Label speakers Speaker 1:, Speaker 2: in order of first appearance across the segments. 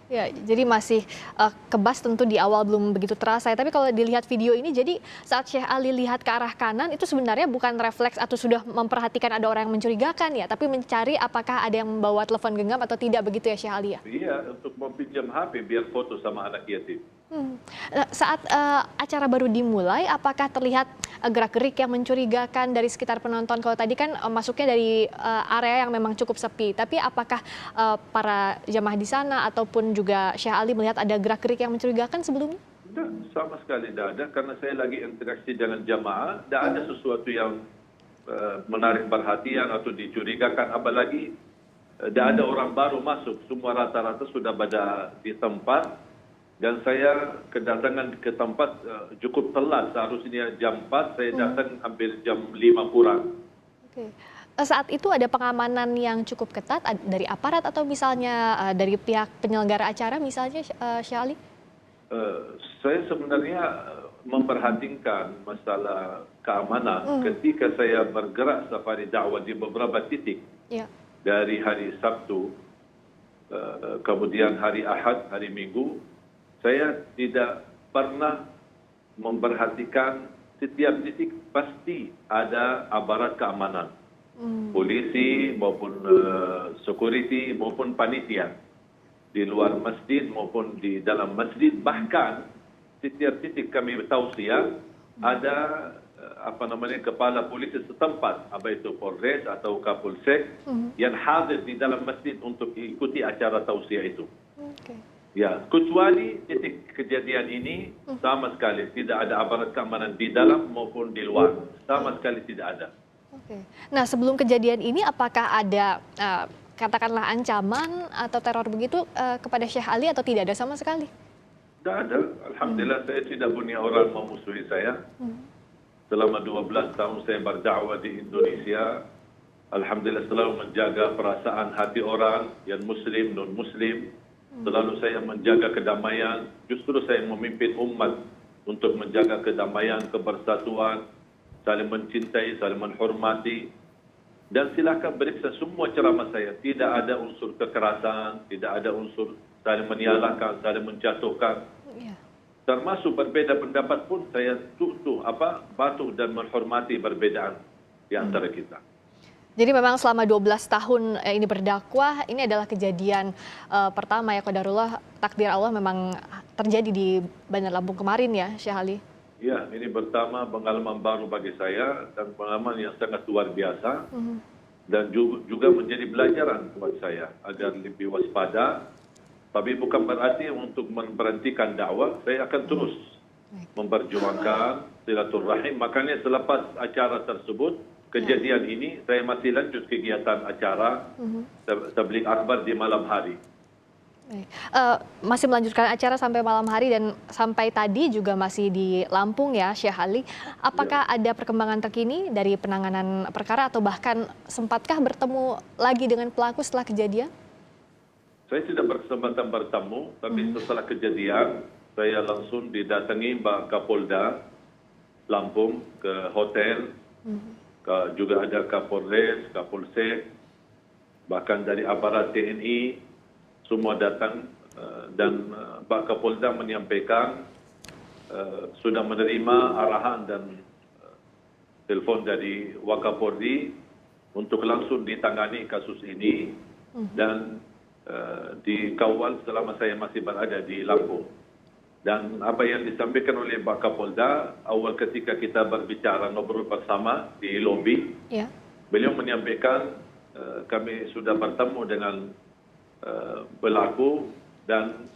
Speaker 1: Ya, jadi masih kebas tentu di awal belum begitu terasa ya. Tapi kalau dilihat video ini, jadi saat Syekh Ali lihat ke arah kanan itu sebenarnya bukan refleks atau sudah memperhatikan ada orang yang mencurigakan ya, tapi mencari apakah ada yang membawa telepon genggam atau tidak begitu ya Syekh Ali ya?
Speaker 2: Iya, untuk meminjam HP biar foto sama anak yatim.
Speaker 1: Saat acara baru dimulai, apakah terlihat gerak-gerik yang mencurigakan dari sekitar penonton? Kalau tadi kan masuknya dari area yang memang cukup sepi, tapi apakah para jamaah di sana ataupun juga Syekh Ali melihat ada gerak-gerik yang mencurigakan sebelumnya?
Speaker 2: Tidak, sama sekali tidak ada, karena saya lagi interaksi dengan jamaah, tidak ada sesuatu yang menarik perhatian atau dicurigakan, apalagi tidak ada orang baru masuk, semua rata-rata sudah pada di tempat. Dan saya kedatangan ke tempat cukup telat, seharusnya jam 4, saya datang hampir jam 5 kurang.
Speaker 1: Oke. Saat itu ada pengamanan yang cukup ketat dari aparat atau misalnya dari pihak penyelenggara acara misalnya Syekh Ali?
Speaker 2: Saya sebenarnya memperhatikan masalah keamanan ketika saya bergerak safari dakwah di beberapa titik
Speaker 1: Ya.
Speaker 2: dari hari Sabtu, kemudian hari Ahad, hari Minggu. Saya tidak pernah memperhatikan setiap titik pasti ada aparat keamanan, polisi maupun security maupun panitia di luar masjid maupun di dalam masjid. Bahkan setiap titik kami tausiah ada kepala polisi setempat, apa itu Polres atau Kapolsek yang hadir di dalam masjid untuk ikuti acara tausiah itu.
Speaker 1: Oke.
Speaker 2: Ya, kecuali titik kejadian ini sama sekali tidak ada aparat keamanan di dalam maupun di luar, sama sekali tidak ada.
Speaker 1: Oke. Nah, sebelum kejadian ini apakah ada katakanlah ancaman atau teror begitu kepada Syekh Ali atau tidak ada sama sekali?
Speaker 2: Tidak ada. Alhamdulillah saya tidak punya orang memusuhi saya. Selama 12 tahun saya berdakwah di Indonesia, alhamdulillah selalu menjaga perasaan hati orang yang muslim, non-muslim. Selalu saya menjaga kedamaian, justru saya memimpin umat untuk menjaga kedamaian, kebersatuan, saling mencintai, saling menghormati. Dan silakan periksa semua ceramah saya, tidak ada unsur kekerasan, tidak ada unsur saling menyalahkan, saling menjatuhkan.
Speaker 1: Ya.
Speaker 2: Termasuk berbeda pendapat pun saya patuh dan menghormati perbedaan di antara kita.
Speaker 1: Jadi memang selama 12 tahun ini berdakwah, ini adalah kejadian pertama ya qadarullah, takdir Allah memang terjadi di Bandar Lampung kemarin ya Syekh Ali?
Speaker 2: Ya, ini pertama pengalaman baru bagi saya dan pengalaman yang sangat luar biasa. Dan juga menjadi pelajaran buat saya agar lebih waspada. Tapi bukan berarti untuk memberhentikan dakwah, saya akan terus memperjuangkan silaturahim. Makanya selepas acara tersebut, kejadian ini saya masih lanjut kegiatan acara tabligh akbar di malam hari.
Speaker 1: Masih melanjutkan acara sampai malam hari dan sampai tadi juga masih di Lampung ya Syekh Ali. Apakah ada perkembangan terkini dari penanganan perkara atau bahkan sempatkah bertemu lagi dengan pelaku setelah kejadian?
Speaker 2: Saya tidak berkesempatan bertemu, tapi setelah kejadian saya langsung didatangi Pak Kapolda Lampung ke hotel. Juga ada Kapolres, Kapolsek, bahkan dari aparat TNI, semua datang dan Pak Kapolda menyampaikan sudah menerima arahan dan telepon dari Wakapolri untuk langsung ditangani kasus ini dan dikawal selama saya masih berada di Lampung. Dan apa yang disampaikan oleh Pak Kapolda, awal ketika kita berbicara ngobrol bersama di lobi, beliau menyampaikan kami sudah bertemu dengan pelaku dan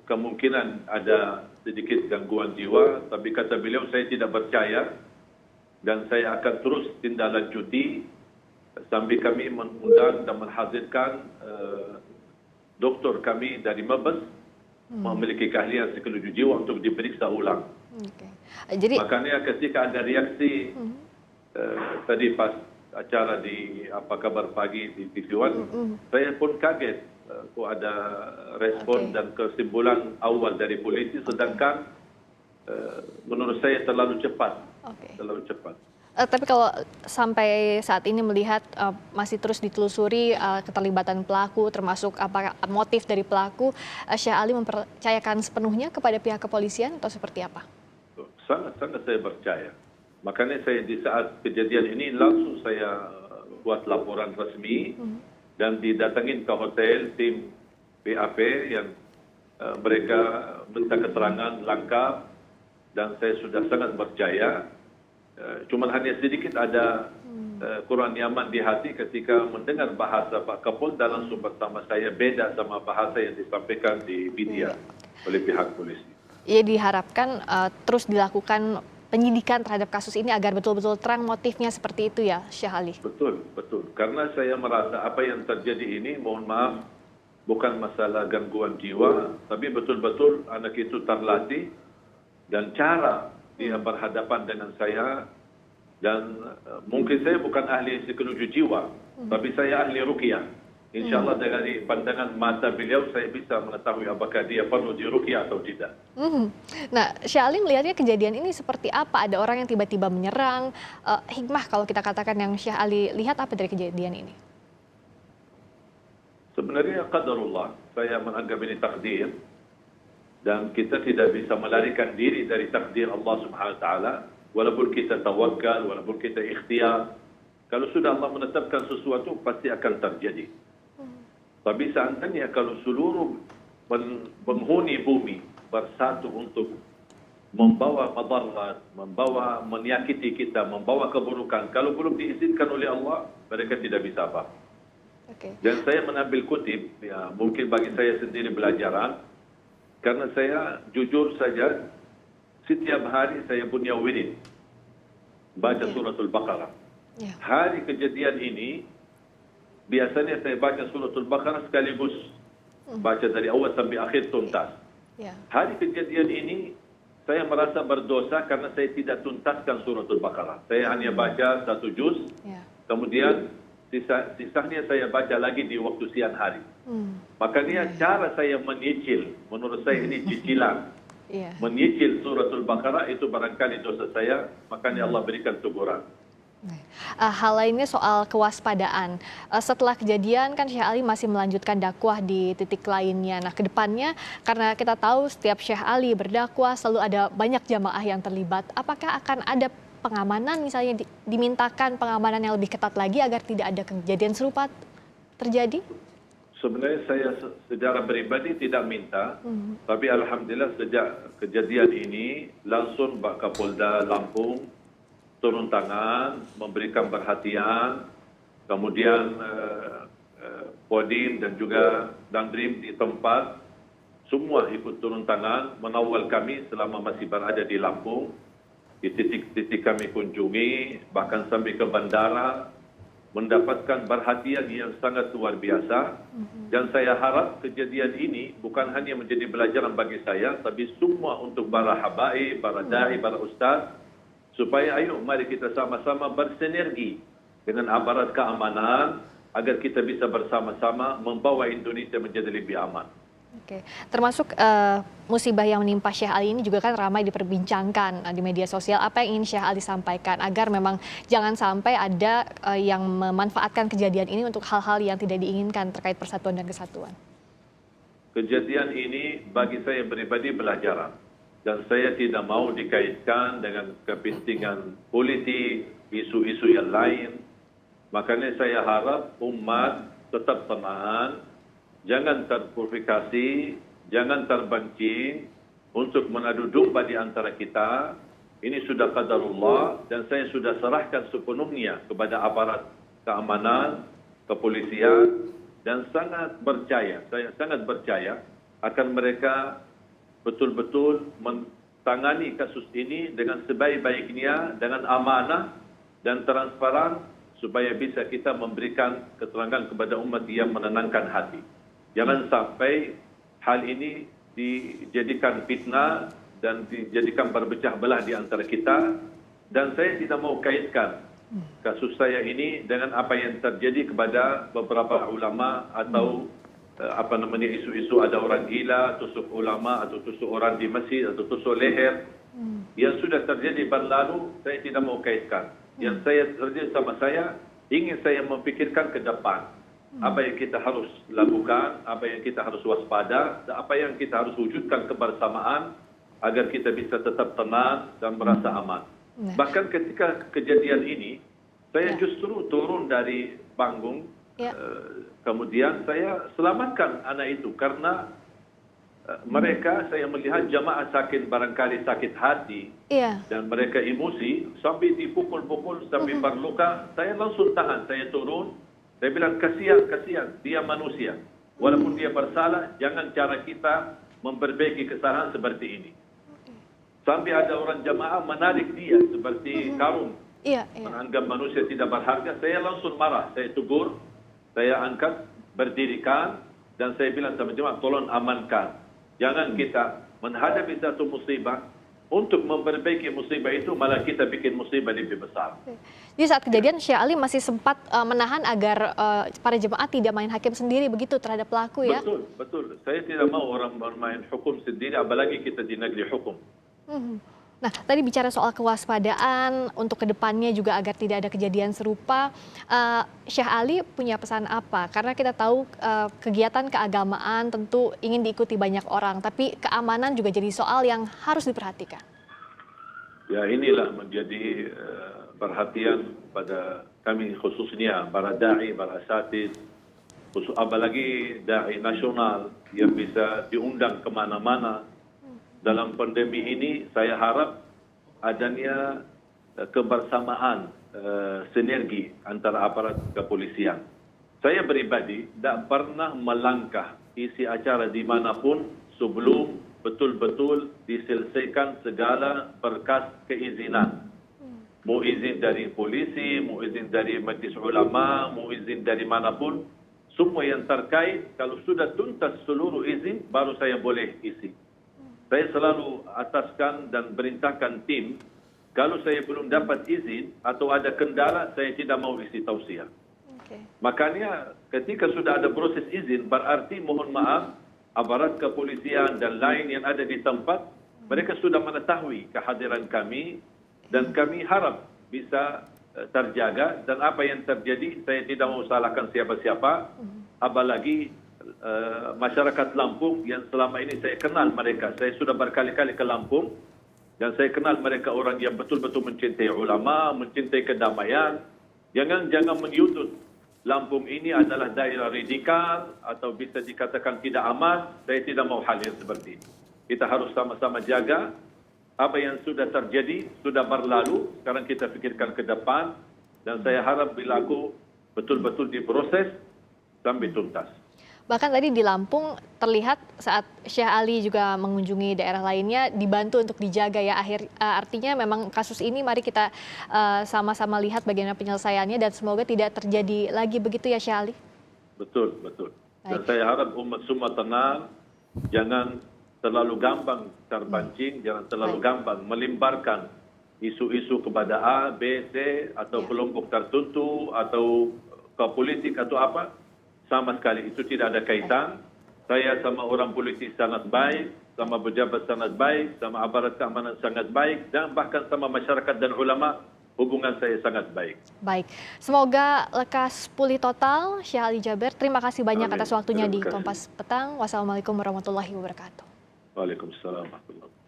Speaker 2: kemungkinan ada sedikit gangguan jiwa, tapi kata beliau saya tidak percaya dan saya akan terus tindaklanjuti sambil kami mengundang dan menghadirkan doktor kami dari Mabes memiliki keahlian psikologi jiwa untuk diperiksa ulang.
Speaker 1: Jadi,
Speaker 2: makanya ketika ada reaksi tadi pas acara di Apa Kabar Pagi di TV One, saya pun kaget kok ada respon dan kesimpulan awal dari polisi, sedangkan menurut saya terlalu cepat. Terlalu cepat.
Speaker 1: Tapi kalau sampai saat ini melihat masih terus ditelusuri keterlibatan pelaku, termasuk apa motif dari pelaku, Syekh Ali mempercayakan sepenuhnya kepada pihak kepolisian atau seperti apa?
Speaker 2: Sangat-sangat saya percaya. Makanya saya di saat kejadian ini langsung saya buat laporan resmi dan didatengin ke hotel tim BAP yang mereka minta keterangan lengkap dan saya sudah sangat percaya. Cuman hanya sedikit ada kurang nyaman di hati ketika mendengar bahasa Pak Kapolda langsung bersama saya beda sama bahasa yang disampaikan di media oleh pihak polisi.
Speaker 1: Ia diharapkan terus dilakukan penyidikan terhadap kasus ini agar betul-betul terang motifnya seperti itu ya, Syekh Ali.
Speaker 2: Betul, betul. Karena saya merasa apa yang terjadi ini, mohon maaf, bukan masalah gangguan jiwa, tapi betul-betul anak itu terlatih dan cara dia berhadapan dengan saya dan mungkin saya bukan ahli psikologi jiwa, tapi saya ahli ruqyah. Insya Allah dari pandangan mata beliau saya bisa mengetahui apakah dia perlu diruqyah atau tidak.
Speaker 1: Nah, Syekh Ali melihatnya kejadian ini seperti apa? Ada orang yang tiba-tiba menyerang, hikmah kalau kita katakan yang Syekh Ali lihat apa dari kejadian ini?
Speaker 2: Sebenarnya qadarullah, saya menganggap ini takdir. Dan kita tidak bisa melarikan diri dari takdir Allah Subhanahu wa taala walaupun kita tawakal, walaupun kita ikhtiar. Kalau sudah Allah menetapkan sesuatu pasti akan terjadi. Tapi seandainya kalau seluruh penghuni bumi bersatu untuk membawa madarat, membawa menyakiti kita, membawa keburukan, kalau belum diizinkan oleh Allah, mereka tidak bisa apa. Dan saya mengambil kutip, ya, mungkin bagi saya sendiri pelajaran. Karena saya jujur saja, setiap hari saya punya wirid. Baca suratul Baqarah. Hari kejadian ini, biasanya saya baca suratul Baqarah sekaligus. Baca dari awal sampai akhir tuntas. Hari kejadian ini, saya merasa berdosa karena saya tidak tuntaskan suratul Baqarah. Saya hanya baca satu juz, kemudian sisanya saya baca lagi di waktu siang hari. Makanya cara saya menyicil, menurut saya ini cicilan. Menyicil suratul Baqarah itu barangkali dosa saya, makanya Allah berikan teguran.
Speaker 1: Hal lainnya soal kewaspadaan. Setelah kejadian kan Syekh Ali masih melanjutkan dakwah di titik lainnya. Nah, ke depannya karena kita tahu setiap Syekh Ali berdakwah selalu ada banyak jamaah yang terlibat. Apakah akan ada pengamanan misalnya dimintakan pengamanan yang lebih ketat lagi agar tidak ada kejadian serupa terjadi?
Speaker 2: Sebenarnya saya secara pribadi tidak minta, tapi alhamdulillah sejak kejadian ini langsung Pak Kapolda Lampung turun tangan, memberikan perhatian, kemudian Kodim dan juga Dandrim di tempat semua ikut turun tangan mengawal kami selama masih berada di Lampung, di titik-titik kami kunjungi, bahkan sampai ke bandara, mendapatkan perhatian yang sangat luar biasa. Dan saya harap kejadian ini bukan hanya menjadi pelajaran bagi saya, tapi semua untuk para habaib, para da'i, para ustaz, supaya ayo mari kita sama-sama bersinergi dengan aparat keamanan agar kita bisa bersama-sama membawa Indonesia menjadi lebih aman.
Speaker 1: Termasuk musibah yang menimpa Syekh Ali ini juga kan ramai diperbincangkan di media sosial. Apa yang ingin Syekh Ali sampaikan agar memang jangan sampai ada yang memanfaatkan kejadian ini untuk hal-hal yang tidak diinginkan terkait persatuan dan kesatuan?
Speaker 2: Kejadian ini bagi saya pribadi pelajaran. Dan saya tidak mau dikaitkan dengan kepentingan politik, isu-isu yang lain. Makanya saya harap umat tetap tenang, jangan terprovokasi, jangan terpancing untuk mengadu domba di antara kita. Ini sudah qadarullah dan saya sudah serahkan sepenuhnya kepada aparat keamanan, kepolisian, dan sangat percaya, saya sangat percaya akan mereka betul-betul mentangani kasus ini dengan sebaik-baiknya, dengan amanah dan transparan, supaya bisa kita memberikan keterangan kepada umat yang menenangkan hati. Jangan sampai hal ini dijadikan fitnah dan dijadikan berpecah belah di antara kita. Dan saya tidak mau kaitkan kasus saya ini dengan apa yang terjadi kepada beberapa ulama atau isu-isu ada orang gila, tusuk ulama atau tusuk orang di masjid atau tusuk leher. Yang sudah terjadi berlalu, saya tidak mau kaitkan. Yang saya kerja sama saya, ingin saya memikirkan ke depan. Apa yang kita harus lakukan, apa yang kita harus waspada, dan apa yang kita harus wujudkan kebersamaan agar kita bisa tetap tenang dan merasa aman.
Speaker 1: Nah.
Speaker 2: Bahkan ketika kejadian ini, saya justru turun dari panggung, kemudian saya selamatkan anak itu karena mereka, saya melihat jamaah sakit, barangkali sakit hati, dan mereka emosi sampai dipukul-pukul, sampai berluka. Saya langsung tahan, saya turun, saya bilang kasihan, dia manusia. Walaupun dia bersalah, jangan cara kita memperbaiki kesalahan seperti ini. Sampai ada orang jamaah menarik dia seperti karung, menganggap manusia tidak berharga. Saya langsung marah, saya tegur, saya angkat, berdirikan, dan saya bilang sama jemaah, tolong amankan. Jangan kita menghadapi satu musibah, untuk memperbaiki musibah itu malah kita bikin musibah lebih besar.
Speaker 1: Jadi saat kejadian Syekh Ali masih sempat menahan agar para jemaah tidak main hakim sendiri begitu terhadap pelaku ya?
Speaker 2: Betul. Saya tidak mau orang bermain hukum sendiri, apalagi kita di negeri hukum.
Speaker 1: Nah, tadi bicara soal kewaspadaan untuk kedepannya juga agar tidak ada kejadian serupa, Syekh Ali punya pesan apa? Karena kita tahu kegiatan keagamaan tentu ingin diikuti banyak orang, tapi keamanan juga jadi soal yang harus diperhatikan.
Speaker 2: Ya, inilah menjadi perhatian pada kami khususnya para da'i, para asatidz, apalagi da'i nasional yang bisa diundang kemana-mana. Dalam pandemi ini saya harap adanya kebersamaan, sinergi antara aparat kepolisian. Saya pribadi tidak pernah melangkah isi acara dimanapun sebelum betul-betul diselesaikan segala berkas keizinan. Mau izin dari polisi, mau izin dari majlis ulama, mau izin dari manapun, semua yang terkait, kalau sudah tuntas seluruh izin, baru saya boleh isi. Saya selalu ataskan dan perintahkan tim, kalau saya belum dapat izin atau ada kendala, saya tidak mau isi tausiah. Makanya ketika sudah ada proses izin, berarti mohon maaf, aparat kepolisian dan lain yang ada di tempat, mereka sudah mengetahui kehadiran kami, dan kami harap bisa terjaga, dan apa yang terjadi, saya tidak mau salahkan siapa-siapa, apalagi masyarakat Lampung yang selama ini saya kenal mereka. Saya sudah berkali-kali ke Lampung dan saya kenal mereka orang yang betul-betul mencintai ulama, mencintai kedamaian. Jangan menyudut Lampung ini adalah daerah radikal atau bisa dikatakan tidak aman. Saya tidak mau hal yang seperti ini. Kita harus sama-sama jaga apa yang sudah terjadi, sudah berlalu. Sekarang kita pikirkan ke depan dan saya harap berlaku betul-betul diproses sampai tuntas.
Speaker 1: Bahkan tadi di Lampung terlihat saat Syekh Ali juga mengunjungi daerah lainnya dibantu untuk dijaga ya. Artinya memang kasus ini mari kita sama-sama lihat bagaimana penyelesaiannya dan semoga tidak terjadi lagi begitu ya Syekh Ali.
Speaker 2: Betul. Dan saya harap umat semua tenang, jangan terlalu gampang terpancing, jangan terlalu gampang melimparkan isu-isu kepada A, B, C atau kelompok tertentu atau ke politik atau apa. Sama sekali itu tidak ada kaitan. Saya sama orang politik sangat baik, sama pejabat sangat baik, sama aparat keamanan sangat baik, dan bahkan sama masyarakat dan ulama hubungan saya sangat baik.
Speaker 1: Baik, semoga lekas pulih total Syekh Ali Jaber. Terima kasih banyak atas waktunya di Kompas Petang. Wassalamualaikum warahmatullahi wabarakatuh.
Speaker 2: Waalaikumsalam warahmatullahi wabarakatuh.